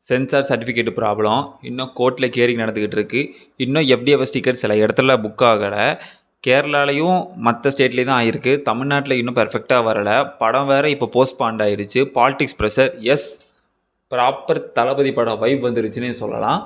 Sensor certificate problem இன்னும் கோர்ட்டில் hearing நடந்துக்கிட்டு இருக்குது. இன்னும் எஃப்டிஎஃப்எஸ் டிக்கெட் சில இடத்துல புக் ஆகலை. கேரளாலையும் மற்ற ஸ்டேட்லேயும் தான் ஆகிருக்கு. தமிழ்நாட்டில் இன்னும் பெர்ஃபெக்டாக வரலை. படம் வேறு இப்போ போஸ்ட்பாண்ட் ஆயிடுச்சு. Politics pressure. எஸ், ப்ராப்பர் தளபதி படம் வைப் வந்துருச்சுன்னே சொல்லலாம்.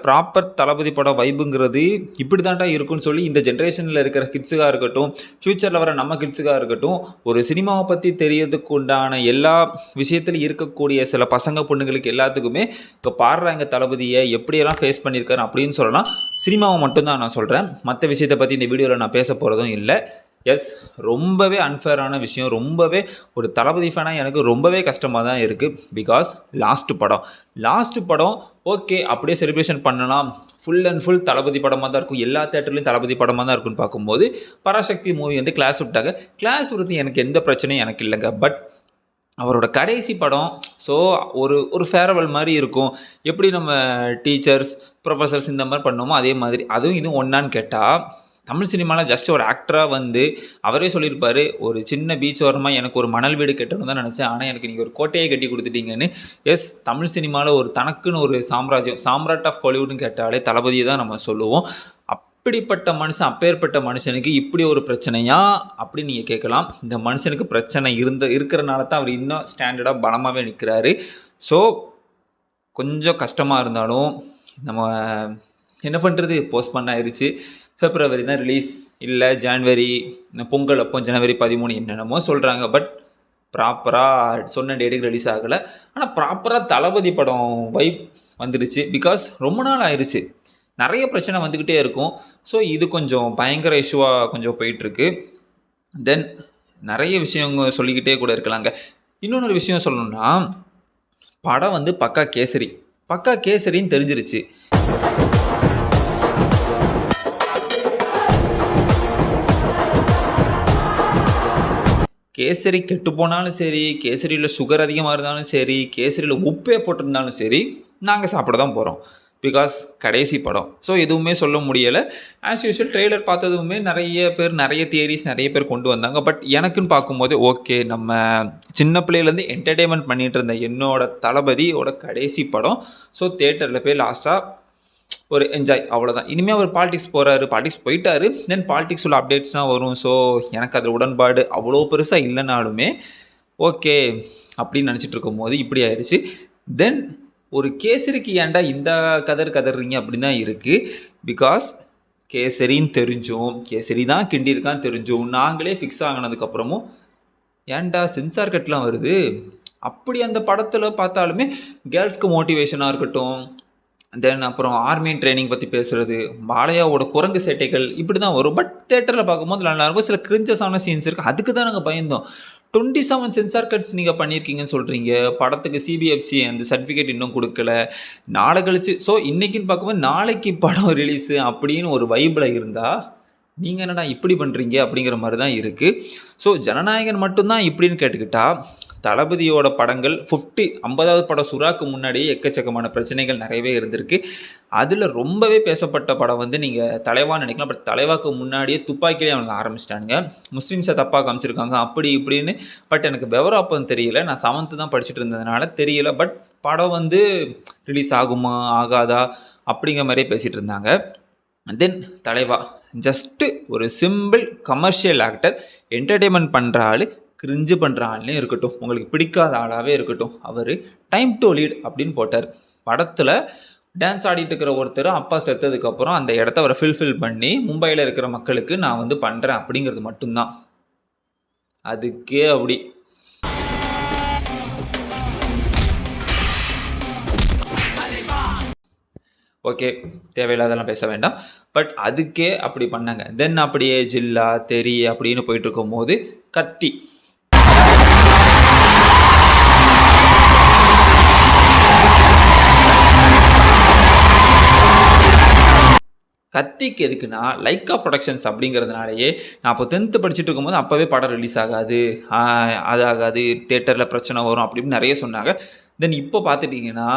ப்ராப்பர் தளபதி படம் வைப்புங்கிறது இப்படி தாண்டா இருக்குன்னு சொல்லி இந்த ஜென்ரேஷனில் இருக்கிற கிட்ஸுக்காக இருக்கட்டும், ஃப்யூச்சரில் வர நம்ம கிட்ஸுக்காக இருக்கட்டும், ஒரு சினிமாவை பற்றி தெரியறதுக்கு உண்டான எல்லா விஷயத்துலையும் இருக்கக்கூடிய சில பசங்க பொண்ணுங்களுக்கு எல்லாத்துக்குமே இப்போ பாடுறாங்க தளபதியை எப்படியெல்லாம் ஃபேஸ் பண்ணியிருக்காரு அப்படின்னு சொல்லலாம். சினிமாவை மட்டும்தான் நான் சொல்கிறேன். மற்ற விஷயத்தை பற்றி இந்த வீடியோவில் நான் பேச போகிறதும் இல்லை. எஸ், ரொம்பவே அன்ஃபேரான விஷயம். ரொம்பவே ஒரு தளபதி ஃபேனாக எனக்கு ரொம்பவே கஷ்டமாக தான் இருக்குது. பிகாஸ் லாஸ்ட்டு படம் ஓகே, அப்படியே செலிப்ரேஷன் பண்ணலாம். ஃபுல் அண்ட் ஃபுல் தளபதி படமாக தான் இருக்கும். எல்லா தேட்டர்லையும் தளபதி படமாக தான் இருக்குன்னு பார்க்கும்போது பராசக்தி மூவி வந்து கிளாஸ் விட்டாங்க. கிளாஸ் விடுறது எனக்கு எந்த பிரச்சனையும் எனக்கு இல்லைங்க. பட் அவரோட கடைசி படம் ஸோ ஒரு ஃபேர்வெல் மாதிரி இருக்கும். எப்படி நம்ம டீச்சர்ஸ், ப்ரொஃபஸர்ஸ் இந்த மாதிரி பண்ணோமோ அதே மாதிரி அதுவும் இதுவும் ஒன்றான்னு கேட்டால், தமிழ் சினிமாவில் ஜஸ்ட் ஒரு ஆக்டராக வந்து அவரே சொல்லியிருப்பார், ஒரு சின்ன பீச் ஓரமாக எனக்கு ஒரு மணல் வீடு கட்டணும் தான் நினச்சேன், ஆனால் எனக்கு நீங்கள் ஒரு கோட்டையை கட்டி கொடுத்துட்டீங்கன்னு. எஸ், தமிழ் சினிமாவில் ஒரு தனக்குன்னு ஒரு சாம்ராட் ஆஃப் ஹாலிவுட்னு கேட்டாலே தளபதியை தான் நம்ம சொல்லுவோம். அப்படிப்பட்ட மனுஷன், அப்பேற்பட்ட மனுஷனுக்கு இப்படி ஒரு பிரச்சனையா அப்படின்னு நீங்கள் கேட்கலாம். இந்த மனுஷனுக்கு பிரச்சனை இருக்கிறனால தான் அவர் இன்னும் ஸ்டாண்டர்டாக பலமாகவே நிற்கிறாரு. ஸோ கொஞ்சம் கஷ்டமாக இருந்தாலும் நம்ம என்ன பண்ணுறது, போஸ்ட்பாண்ட் ஆயிடுச்சு. February தான் ரிலீஸ், இல்லை ஜான்வரி, பொங்கல் அப்போ January 13 என்னென்னமோ சொல்கிறாங்க. பட் ப்ராப்பராக சொன்ன டேட்டுக்கு ரிலீஸ் ஆகலை. ஆனால் ப்ராப்பராக தளபதி படம் வைப் வந்துடுச்சு. பிகாஸ் ரொம்ப நாள் ஆயிடுச்சு, நிறைய பிரச்சனை வந்துக்கிட்டே இருக்கும். ஸோ இது கொஞ்சம் பயங்கர இஷ்யூவாக கொஞ்சம் போயிட்டுருக்கு. தென் நிறைய விஷயங்க சொல்லிக்கிட்டே கூட இருக்கலாங்க. இன்னொன்று விஷயம் சொல்லணும்னா, படம் வந்து பக்கா கேசரின்னு தெரிஞ்சிருச்சு. கேசரி கெட்டு போனாலும் சரி, கேசரியில் சுகர் அதிகமாக இருந்தாலும் சரி, கேசரியில் உப்பே போட்டிருந்தாலும் சரி, நாங்கள் சாப்பிட தான் போகிறோம். பிகாஸ் கடைசி படம். ஸோ எதுவுமே சொல்ல முடியலை. ஆஸ் யூஸ்வல் ட்ரெய்லர் பார்த்ததுமே நிறைய தியரிஸ் நிறைய பேர் கொண்டு வந்தாங்க. பட் எனக்குன்னு பார்க்கும்போது ஓகே, நம்ம சின்ன பிள்ளையிலேருந்து என்டர்டெயின்மெண்ட் பண்ணிகிட்டு இருந்த என்னோட தளபதியோட கடைசி படம். ஸோ தேட்டரில் போய் லாஸ்ட்டாக ஒரு என்ஜாய், அவ்வளோதான். இனிமேல் அவர் பாலிடிக்ஸ் போயிட்டாரு. தென் பாலிடிக்ஸ் உள்ள அப்டேட்ஸ் தான் வரும். ஸோ எனக்கு அதில் உடன்பாடு அவ்வளோ பெருசாக இல்லைனாலுமே ஓகே அப்படின்னு நினச்சிட்டு இருக்கும் போது இப்படி ஆயிடுச்சு. தென் ஒரு கேசரிக்கு ஏன்டா இந்த கதறீங்க அப்படின்னு தான் இருக்குது. பிகாஸ் கேசரின்னு தெரிஞ்சும், கேசரி தான் கிண்டியிருக்கான்னு தெரிஞ்சும், நாங்களே ஃபிக்ஸ் ஆகினதுக்கப்புறமும் ஏன்டா சென்சார் கட்லாம் வருது. அப்படி அந்த படத்தில் பார்த்தாலுமே கேர்ள்ஸ்க்கு மோட்டிவேஷனாக இருக்கட்டும், தென் அப்புறம் ஆர்மி ட்ரைனிங் பற்றி பேசுகிறது, பாலையாவோட குரங்கு சேட்டைகள் இப்படி தான் வரும். பட் தேட்டரில் பார்க்கும்போது நல்லாயிருக்கும். சில கிரிஞ்சஸான சீன்ஸ் இருக்குது. அதுக்கு தான் நாங்கள் பயந்தோம். 27 சென்சார் கட்ஸ் நீங்கள் பண்ணியிருக்கீங்கன்னு சொல்கிறீங்க. படத்துக்கு சிபிஎஃப்சி அந்த சர்டிஃபிகேட் இன்னும் கொடுக்கல. நாளை கழிச்சு ஸோ இன்றைக்கின்னு பார்க்கும்போது நாளைக்கு படம் ரிலீஸு அப்படின்னு ஒரு வைபிள் இருந்தால் நீங்கள் என்னடா இப்படி பண்ணுறீங்க அப்படிங்கிற மாதிரி தான் இருக்குது. ஸோ ஜனநாயகன் மட்டும்தான் இப்படின்னு கேட்டுக்கிட்டால், தளபதியோட படங்கள் 50வது படம் சுறாக்கு முன்னாடியே எக்கச்சக்கமான பிரச்சனைகள் நிறையவே இருந்திருக்கு. அதில் ரொம்பவே பேசப்பட்ட படம் வந்து நீங்கள் தலைவான்னு நினைக்கலாம். பட் தலைவாக்கு முன்னாடியே துப்பாக்கிலே அவங்க ஆரம்பிச்சிட்டானுங்க. முஸ்லீம்ஸை தப்பாக காமிச்சிருக்காங்க அப்படி இப்படின்னு. பட் எனக்கு விவரம் அப்போ தெரியல. நான் 7th தான் படிச்சுட்டு இருந்ததுனால தெரியல. பட் படம் வந்து ரிலீஸ் ஆகுமா ஆகாதா அப்படிங்கிற மாதிரியே பேசிகிட்டு இருந்தாங்க. தென் தலைவா ஜஸ்ட்டு ஒரு சிம்பிள் கமர்ஷியல் ஆக்டர், என்டர்டெயின்மெண்ட் பண்ணுற ஆள், கிரிஞ்சு பண்ணுற ஆள்னே இருக்கட்டும், உங்களுக்கு பிடிக்காத ஆளாகவே இருக்கட்டும், அவர் டைம் டு லீட் அப்படின்னு போட்டார். படத்தில் டான்ஸ் ஆடிட்டு இருக்கிற ஒருத்தர் அப்பா செத்ததுக்கப்புறம் அந்த இடத்த அவரை ஃபில்ஃபில் பண்ணி மும்பையில் இருக்கிற மக்களுக்கு நான் வந்து பண்ணுறேன் அப்படிங்கிறது மட்டும்தான். அதுக்கே அப்படி ஓகே, தேவையில்லாதெல்லாம் பேச வேண்டாம். பட் அதுக்கே அப்படி பண்ணாங்க. தென் அப்படியே ஜில்லா தெரி அப்படின்னு போயிட்டு இருக்கும் போது கத்திக்கு எதுக்குன்னா லைக்கா ப்ரொடக்ஷன்ஸ் அப்படிங்கிறதுனாலேயே நான் அப்போ 10th படிச்சுட்டு இருக்கும்போது அப்போவே படம் ரிலீஸ் ஆகாது, அது ஆகாது, தேட்டரில் பிரச்சனை வரும் அப்படின்னு நிறைய சொன்னாங்க. தென் இப்போ பார்த்துட்டிங்கன்னா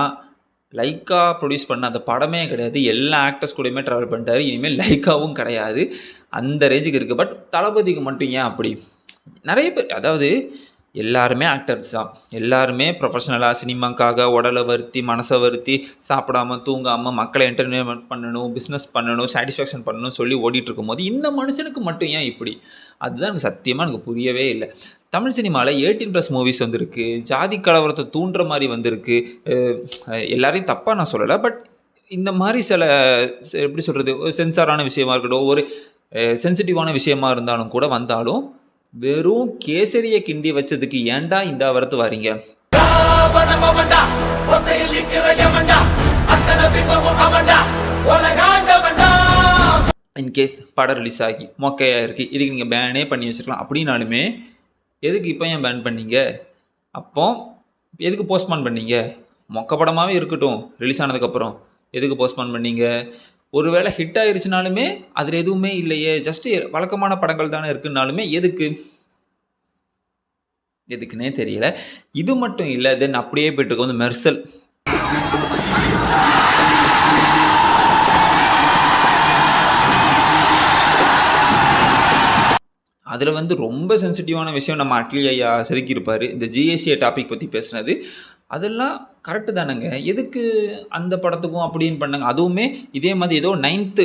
லைக்கா ப்ரொடியூஸ் பண்ண அந்த படமே கிடையாது. எல்லா ஆக்டர்ஸ் கூடயுமே ட்ராவல் பண்ணிட்டாரு. இனிமேல் லைக்காவும் கிடையாது. அந்த ரேஞ்சுக்கு இருக்குது. பட் தளபதிக்கு மட்டும் ஏன் அப்படி? நிறைய பேர் அதாவது எல்லாருமே ஆக்டர்ஸ் தான். எல்லாருமே ப்ரொஃபஷனலாக சினிமாக்காக உடலை வருத்தி மனசை வருத்தி சாப்பிடாம தூங்காமல் மக்களை என்டர்டெயின்மெண்ட் பண்ணணும், பிஸ்னஸ் பண்ணணும், சாட்டிஸ்ஃபேக்ஷன் பண்ணணும்னு சொல்லி ஓடிட்டு இருக்கும்போது இந்த மனுஷனுக்கு மட்டும் ஏன் இப்படி? அதுதான் எனக்கு சத்தியமாக எனக்கு புரியவே இல்லை. தமிழ் சினிமாவில் 18+ மூவிஸ் வந்திருக்கு. ஜாதி கலவரத்தை தூண்டுற மாதிரி வந்திருக்கு. எல்லாரையும் தப்பாக நான் சொல்லலை. பட் இந்த மாதிரி சில எப்படி சொல்கிறது, சென்சாரான விஷயமா இருக்கட்டும், ஒரு சென்சிட்டிவான விஷயமா இருந்தாலும் கூட வந்தாலும் வெறும் கேசரியை கிண்டி வச்சதுக்கு ஏன்டா இந்த வரத்து வாரீங்க? இன்கேஸ் படம் ரிலீஸ் ஆகி மொக்கையாக இருக்குது, இதுக்கு நீங்கள் பேனே பண்ணி வச்சுருக்கலாம் அப்படின்னாலுமே எதுக்கு இப்போ ஏன் பேன் பண்ணீங்க? அப்போ எதுக்கு போஸ்ட்பான் பண்ணீங்க? மொக்க படமாகவே இருக்கட்டும் ரிலீஸ் ஆனதுக்கப்புறம் எதுக்கு போஸ்ட்பான் பண்ணீங்க? ஒருவேளை ஹிட் ஆயிடுச்சுனாலுமே அதில் எதுவுமே இல்லையே, ஜஸ்ட்டு வழக்கமான படங்கள் தானே இருக்குன்னாலுமே எதுக்குன்னே தெரியல. இது மட்டும் இல்லை, தென் அப்படியே போயிட்டு வந்து மெர்சல். அதில் வந்து ரொம்ப சென்சிட்டிவான விஷயம் நம்ம அட்லி ஐயா செதுக்கியிருப்பார். இந்த ஜிஎஸ்டிஏ டாபிக் பற்றி பேசுனது அதெல்லாம் கரெக்டு தானேங்க. எதுக்கு அந்த படத்துக்கும் அப்படின்னு பண்ணாங்க? அதுவுமே இதே மாதிரி ஏதோ 9th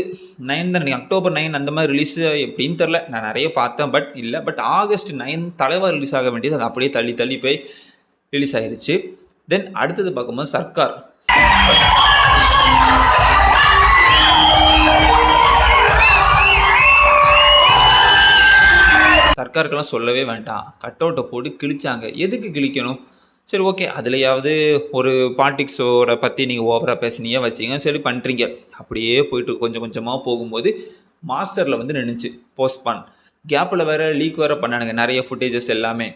தான், October 9 அந்த மாதிரி ரிலீஸ் எப்படின்னு தெரில. நான் நிறைய பார்த்தேன், பட் இல்லை. பட் August 9 தலைவர் ரிலீஸ் ஆக வேண்டியது அது அப்படியே தள்ளி போய் ரிலீஸ் ஆகிருச்சு. தென் அடுத்தது பார்க்கும்போது சர்க்கார். சர்க்காருக்கெல்லாம் சொல்லவே வேண்டாம். கட் அவுட்டை போட்டு கிழிச்சாங்க. எதுக்கு கிழிக்கணும்? சரி, ஓகே, அதுலையாவது ஒரு பாலிடிக்ஸோட பற்றி நீங்கள் ஓவராக பேசினீங்க வச்சிங்க, சரி பண்ணுறீங்க. அப்படியே போயிட்டு கொஞ்சம் கொஞ்சமாக போகும்போது மாஸ்டரில் வந்து நின்றுச்சு போஸ்ட்பான். கேப்பில் வேறு லீக் வேறு பண்ணானுங்க நிறைய ஃபுட்டேஜஸ் எல்லாமே.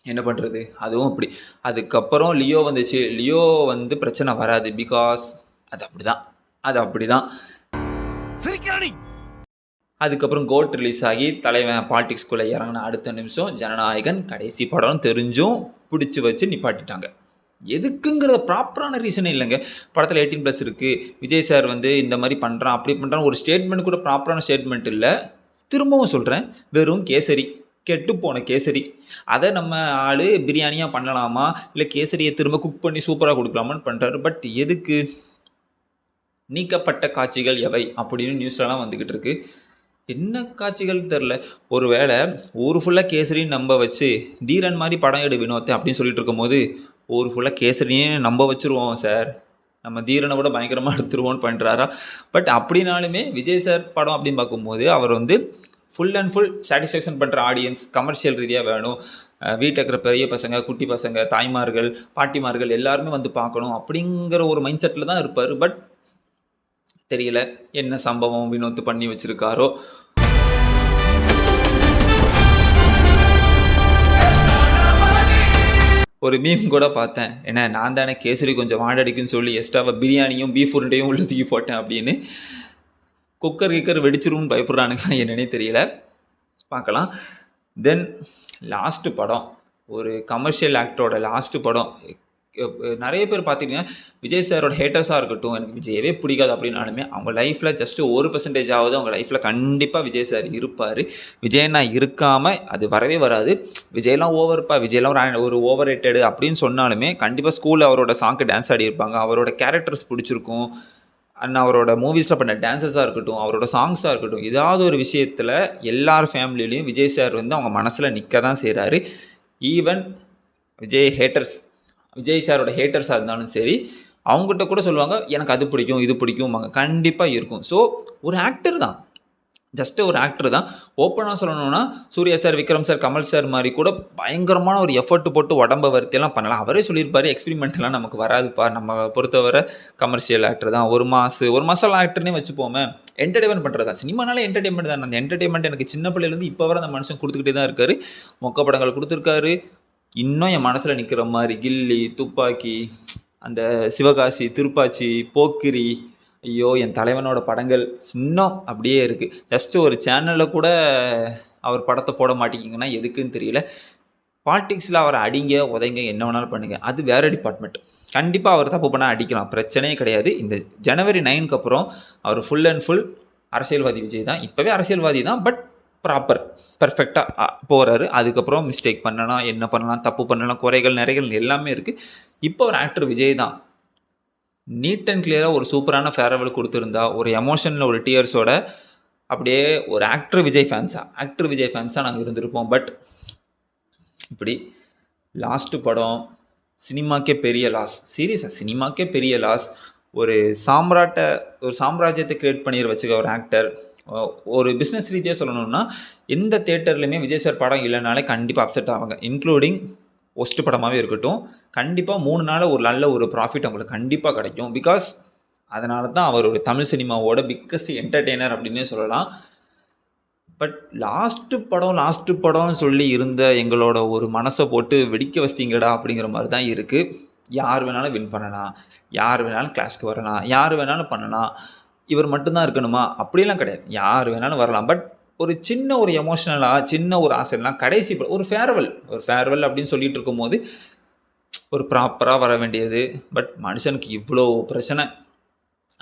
என்ன பண்ணுறது? அதுவும் அப்படி. அதுக்கப்புறம் லியோ வந்துச்சு. லியோ வந்து பிரச்சனை வராது, பிகாஸ் அது அப்படி தான். அதுக்கப்புறம் கோட் ரிலீஸ் ஆகி தலைவன் பாலிடிக்ஸ்குள்ளே இறங்கின அடுத்த நிமிஷம் ஜனநாயகன் கடைசி படம் தெரிஞ்சும் பிடிச்சி வச்சு நிப்பாட்டிட்டாங்க. எதுக்குங்கிறத ப்ராப்பரான ரீசனே இல்லைங்க. படத்தில் 18+ இருக்குது, விஜய் சார் வந்து இந்த மாதிரி பண்ணுறான் அப்படி பண்ணுறான், ஒரு ஸ்டேட்மெண்ட் கூட ப்ராப்பரான ஸ்டேட்மெண்ட் இல்லை. திரும்பவும் சொல்கிறேன், வெறும் கேசரி, கெட்டுப்போன கேசரி. அதை நம்ம ஆள் பிரியாணியாக பண்ணலாமா, இல்லை கேசரியை திரும்ப குக் பண்ணி சூப்பராக கொடுக்கலாமான்னு பண்ணுறாரு. பட் எதுக்கு? நீக்கப்பட்ட காட்சிகள் எவை அப்படின்னு நியூஸ்லலாம் வந்துக்கிட்டு இருக்கு. என்ன காட்சிகள் தெரில. ஒரு வேளை ஊர் ஃபுல்லாக கேசரின்னு நம்ப வச்சு தீரன் மாதிரி படம் எடு வினோத்தை அப்படின்னு சொல்லிட்டு இருக்கும்போது ஊர் ஃபுல்லாக கேசரியே நம்ப வச்சுருவோம் சார், நம்ம தீரனை விட பயங்கரமாக எடுத்துருவோன்னு பண்ணுறாரா? பட் அப்படின்னாலுமே விஜய் சார் படம் அப்படின்னு பார்க்கும்போது அவர் வந்து ஃபுல் அண்ட் ஃபுல் சாட்டிஸ்ஃபேக்ஷன் பண்ணுற ஆடியன்ஸ் கமர்ஷியல் ரீதியாக வேணும். வீட்டில் இருக்கிற பெரிய பசங்க, குட்டி பசங்க, தாய்மார்கள், பாட்டிமார்கள் எல்லாருமே வந்து பார்க்கணும் அப்படிங்கிற ஒரு மைண்ட் செட்டில் தான் இருப்பார். பட் தெரியல என்ன சம்பவம் வினோத்து பண்ணி வச்சிருக்காரோ. ஒரு மீம் கூட பார்த்தேன், என்ன நான் தானே கேசரி கொஞ்சம் வாடடிக்குன்னு சொல்லி எக்ஸ்ட்ராவாக பிரியாணியும் பீஃப் உருண்டையும் உள்ள தூக்கி போட்டேன் அப்படின்னு. குக்கர் வெடிச்சிரும்னு பயப்படுறானுங்க என்னன்னே தெரியல. பார்க்கலாம். தென் லாஸ்ட்டு படம், ஒரு கமர்ஷியல் ஆக்டரோட லாஸ்ட்டு படம். நிறைய பேர் பார்த்திங்கன்னா விஜய் சாரோட ஹேட்டர்ஸாக இருக்கட்டும், எனக்கு விஜயவே பிடிக்காது அப்படின்னாலுமே அவங்க லைஃப்பில் ஜஸ்ட்டு 1% ஆகுது அவங்க லைஃப்பில் கண்டிப்பாக விஜய் சார் இருப்பார். விஜய்னா இருக்காமல் அது வரவே வராது. விஜய்லாம் விஜய்லாம் ஒரு ஓவர் ரேட்டடு அப்படின்னு சொன்னாலுமே கண்டிப்பாக ஸ்கூலில் அவரோட சாங்க்கு டான்ஸ் ஆடியிருப்பாங்க, அவரோட கேரக்டர்ஸ் பிடிச்சிருக்கும், அண்ட் அவரோட மூவிஸில் பண்ண டான்ஸஸாக இருக்கட்டும், அவரோட சாங்ஸாக இருக்கட்டும், ஏதாவது ஒரு விஷயத்தில் எல்லார் ஃபேமிலிலையும் விஜய் சார் வந்து அவங்க மனசில் நிற்க தான் செய்கிறாரு. ஈவன் விஜய் சாரோட ஹேட்டர்ஸாக இருந்தாலும் சரி, அவங்ககிட்ட கூட சொல்லுவாங்க எனக்கு அது பிடிக்கும் இது பிடிக்கும்பாங்க, கண்டிப்பாக இருக்கும். ஸோ ஒரு ஆக்டர் தான், ஜஸ்ட்டு ஒரு ஆக்டர் தான். ஓப்பனாக சொல்லணும்னா Suriya sir, Vikram sir, Kamal sir மாதிரி கூட பயங்கரமான ஒரு எஃபர்ட் போட்டு உடம்பை வருத்தியெல்லாம் பண்ணலாம். அவரே சொல்லியிருப்பார், எக்ஸ்பெரிமெண்ட்லாம் நமக்கு வராதுப்பா, நம்ம பொறுத்தவரை கமர்ஷியல் ஆக்டர் தான், ஒரு மாதம் ஆக்டர்னே வச்சுப்போமே, என்டர்டெயின்மெண்ட் பண்ணுறது தான். சினிமானாலே என்டர்டெயின்மெண்ட் தான். அந்த என்டர்டெயின்மெண்ட் எனக்கு சின்ன பிள்ளைலேருந்து இப்போ வரை அந்த மனுஷன் கொடுத்துக்கிட்டே தான் இருக்கார். மொக்க படங்கள் கொடுத்துருக்காரு. இன்னும் என் மனசில் நிற்கிற மாதிரி கில்லி, துப்பாக்கி, அந்த சிவகாசி, திருப்பாச்சி, போக்கிரி, ஐயோ என் தலைவனோட படங்கள் இன்னும் அப்படியே இருக்குது. ஜஸ்ட்டு ஒரு சேனலில் கூட அவர் படத்தை போட மாட்டேங்கிங்கன்னா எதுக்குன்னு தெரியல. பாலிடிக்ஸில் அவரை அடிங்க உதைங்க என்ன வேணாலும் பண்ணுங்கள், அது வேறு டிபார்ட்மெண்ட். கண்டிப்பாக அவர் தப்பு பண்ணால் அடிக்கலாம், பிரச்சனையே கிடையாது. இந்த ஜனவரி 9க்கு அப்புறம் அவர் ஃபுல் அண்ட் ஃபுல் அரசியல்வாதி விஜய் தான். இப்போவே அரசியல்வாதி தான், பட் பெர்ஃபெக்டாக போகிறாரு. அதுக்கப்புறம் மிஸ்டேக் பண்ணலாம், என்ன பண்ணலாம், தப்பு பண்ணலாம், குறைகள் நிறைகள் எல்லாமே இருக்குது. இப்போ ஒரு ஆக்டர் விஜய் தான். நீட் அண்ட் கிளியராக ஒரு சூப்பரான ஃபேர்வெல் கொடுத்துருந்தா, ஒரு எமோஷனில் ஒரு டியர்ஸோட அப்படியே ஒரு ஆக்டர் விஜய் ஃபேன்ஸாக நாங்கள் இருந்திருப்போம். பட் இப்படி லாஸ்ட்டு படம் சினிமாக்கே பெரிய லாஸ், சீரியஸாக சினிமாக்கே பெரிய லாஸ். ஒரு சாம்ராஜ்யத்தை கிரியேட் பண்ணி வச்சுக்க ஒரு ஆக்டர். ஒரு பிஸ்னஸ் ரீதியாக சொல்லணும்னா எந்த தேட்டர்லையுமே விஜய் சார் படம் இல்லைனாலே கண்டிப்பாக அப்செட் ஆவாங்க, இன்க்ளூடிங் ஒஸ்ட்டு படமாகவே இருக்கட்டும். கண்டிப்பாக 3 நாள் ஒரு நல்ல ஒரு ப்ராஃபிட் அவங்களுக்கு கண்டிப்பாக கிடைக்கும். பிகாஸ் அதனால தான் அவர் ஒரு தமிழ் சினிமாவோட பிக்கஸ்ட் என்டர்டெய்னர் அப்படின்னே சொல்லலாம். பட் லாஸ்ட்டு படம்னு சொல்லி இருந்த எங்களோட ஒரு மனசை போட்டு வெடிக்க வச்சிட்டிங்கடா அப்படிங்கிற மாதிரி தான் இருக்குது. யார் வேணாலும் வின் பண்ணலாம், யார் வேணாலும் கிளாஸ்க்கு வரலாம், யார் வேணாலும் பண்ணலாம், இவர் மட்டும்தான் இருக்கணுமா அப்படிலாம் கிடையாது, யார் வேணாலும் வரலாம். பட் ஒரு சின்ன ஒரு எமோஷ்னலாக சின்ன ஒரு ஆசைலாம் கடைசி ஒரு ஃபேர்வெல் அப்படின்னு சொல்லிட்டு இருக்கும்போது ஒரு ப்ராப்பராக வர வேண்டியது. பட் மனுஷனுக்கு இவ்வளோ பிரச்சனை,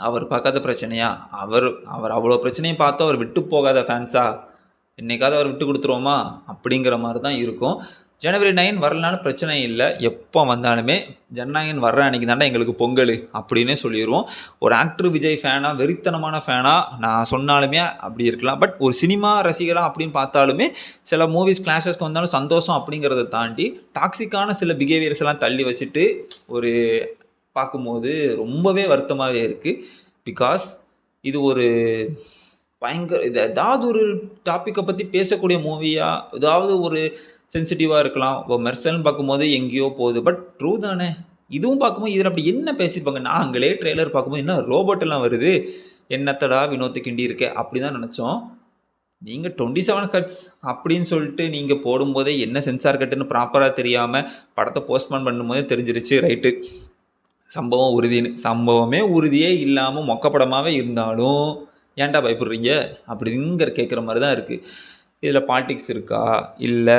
அவர் பார்க்காத பிரச்சனையா? அவர் அவ்வளோ பிரச்சனையும் பார்த்து அவர் விட்டு போகாத ஃபேன்ஸா? என்னைக்காவது அவர் விட்டு கொடுத்துருவோமா அப்படிங்கிற மாதிரி தான் இருக்கும். ஜனவரி 9 வரலனாலும் பிரச்சனை இல்லை, எப்போ வந்தாலுமே ஜனநாயகன் வர்ற அன்றைக்கி தாண்டா எங்களுக்கு பொங்கல் அப்படின்னே சொல்லிடுவோம். ஒரு ஆக்டர் விஜய் ஃபேனாக, வெறித்தனமான ஃபேனாக நான் சொன்னாலுமே அப்படி இருக்கலாம். பட் ஒரு சினிமா ரசிகராக அப்படின்னு பார்த்தாலுமே சில மூவிஸ் கிளாஷஸ்க்கு வந்தாலும் சந்தோஷம் அப்படிங்கிறத தாண்டி டாக்ஸிக்கான சில பிஹேவியர்ஸ் எல்லாம் தள்ளி வச்சுட்டு ஒரு பார்க்கும்போது ரொம்பவே வருத்தமாகவே இருக்குது. பிகாஸ் இது ஒரு ஏதாவது ஒரு டாப்பிக்கை பற்றி பேசக்கூடிய மூவியாக, ஏதாவது ஒரு சென்சிட்டிவாக இருக்கலாம். இப்போ மெர்சல்னு பார்க்கும்போது எங்கேயோ போகுது, பட் ட்ரூ தானே. இதுவும் பார்க்கும்போது இதில் அப்படி என்ன பேசியிருப்பாங்க? நாங்களே ட்ரெய்லர் பார்க்கும்போது என்ன ரோபோட்டெல்லாம் வருது, என்னத்தடா வினோத்து கிண்டி இருக்கே அப்படி தான் நினச்சோம். நீங்கள் 27 கட்ஸ் அப்படின்னு சொல்லிட்டு நீங்கள் போடும்போதே என்ன சென்சார் கட்டுன்னு ப்ராப்பராக தெரியாமல் படத்தை போஸ்ட்போன் பண்ணும்போதே தெரிஞ்சிருச்சு. ரைட்டு, சம்பவம் உறுதின்னு. சம்பவமே உறுதியே இல்லாமல் மொக்கப்படமாகவே இருந்தாலும் ஏன்டா பயப்படுறீங்க அப்படிங்கிற கேட்குற மாதிரி தான் இருக்குது. இதில் பாலிடிக்ஸ் இருக்கா, இல்லை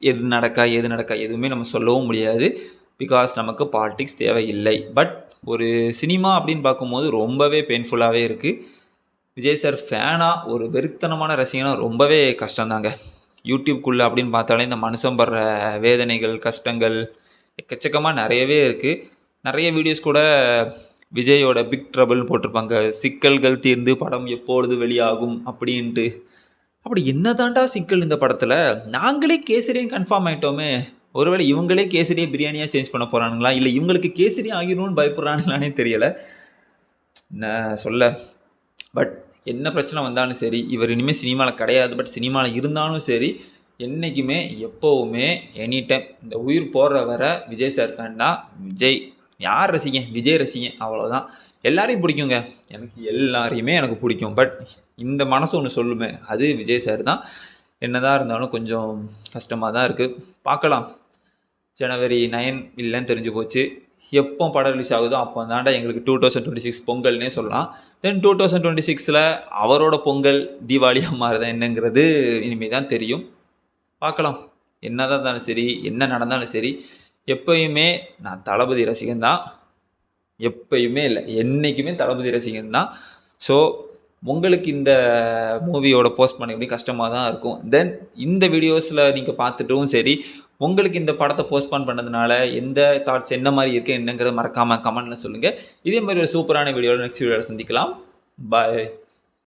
எது நடக்கா எதுவுமே நம்ம சொல்லவும் முடியாது. பிகாஸ் நமக்கு பாலிடிக்ஸ் தேவையில்லை. பட் ஒரு சினிமா அப்படின்னு பார்க்கும்போது ரொம்பவே பெயின்ஃபுல்லாகவே இருக்குது. விஜய் சார் ஃபேனாக ஒரு வெறித்தனமான ரசிகனாக ரொம்பவே கஷ்டம்தாங்க. யூடியூப்குள்ளே அப்படின்னு பார்த்தாலே இந்த மனுஷன் படுற வேதனைகள், கஷ்டங்கள் எக்கச்சக்கமாக நிறையவே இருக்குது. நிறைய வீடியோஸ் கூட விஜயோட பிக் ட்ரபிள்னு போட்டிருப்பாங்க, சிக்கல்கள் தீர்ந்து படம் எப்பொழுது வெளியாகும் அப்படின்ட்டு. அப்படி என்ன தாண்டா சிக்கல் இந்த படத்தில்? நாங்களே கேசரின்னு கன்ஃபார்ம் ஆகிட்டோமே, ஒருவேளை இவங்களே கேசரியை பிரியாணியாக சேஞ்ச் பண்ண போகிறானுங்களா, இல்லை இவங்களுக்கு கேசரி ஆகிடணும்னு பயப்படுறானுங்களானே தெரியலை என்ன சொல்ல. பட் என்ன பிரச்சனை வந்தாலும் சரி, இவர் இனிமேல் சினிமாவில் கிடையாது. பட் சினிமாவில் இருந்தாலும் சரி, என்றைக்குமே எப்போவுமே எனி டைம் இந்த உயிர் போடுற வர விஜய் சார் ஃபேன் தான். விஜய் யார் ரசிகன்? விஜய் ரசிகன், அவ்வளோதான். எல்லாரையும் பிடிக்குங்க, எல்லாரையுமே எனக்கு பிடிக்கும். பட் இந்த மனசு ஒன்று சொல்லுமே, அது விஜய் சார் தான். என்னதான் இருந்தாலும் கொஞ்சம் கஷ்டமாக தான் இருக்குது. பார்க்கலாம், ஜனவரி 9 இல்லைன்னு தெரிஞ்சு போச்சு. எப்போ படம் ரிலீஸ் ஆகுதோ அப்போ தாண்டா எங்களுக்கு 2026 பொங்கல்னே சொல்லலாம். தென் 2026 அவரோட பொங்கல் தீபாவளியாக மாறுதான் என்னங்கிறது இனிமேல் தான் தெரியும். பார்க்கலாம், என்னதான் இருந்தாலும் சரி, என்ன நடந்தாலும் சரி, எப்பயுமே நான் தளபதி ரசிகன் தான். எப்பயுமே இல்லை, என்றைக்குமே தளபதி ரசிகன் தான். ஸோ உங்களுக்கு இந்த மூவியோட போஸ்ட் பண்ண எப்படி கஷ்டமாக தான் இருக்கும். தென் இந்த வீடியோஸில் நீங்கள் பார்த்துட்டும் சரி, உங்களுக்கு இந்த படத்தை போஸ்ட்பான் பண்ணதுனால எந்த தாட்ஸ் என்ன மாதிரி இருக்குது என்னங்கிறத மறக்காமல் கமெண்ட்டில் சொல்லுங்கள். இதே மாதிரி ஒரு சூப்பரான வீடியோவில் நெக்ஸ்ட் வீடியோவில் சந்திக்கலாம். பாய்.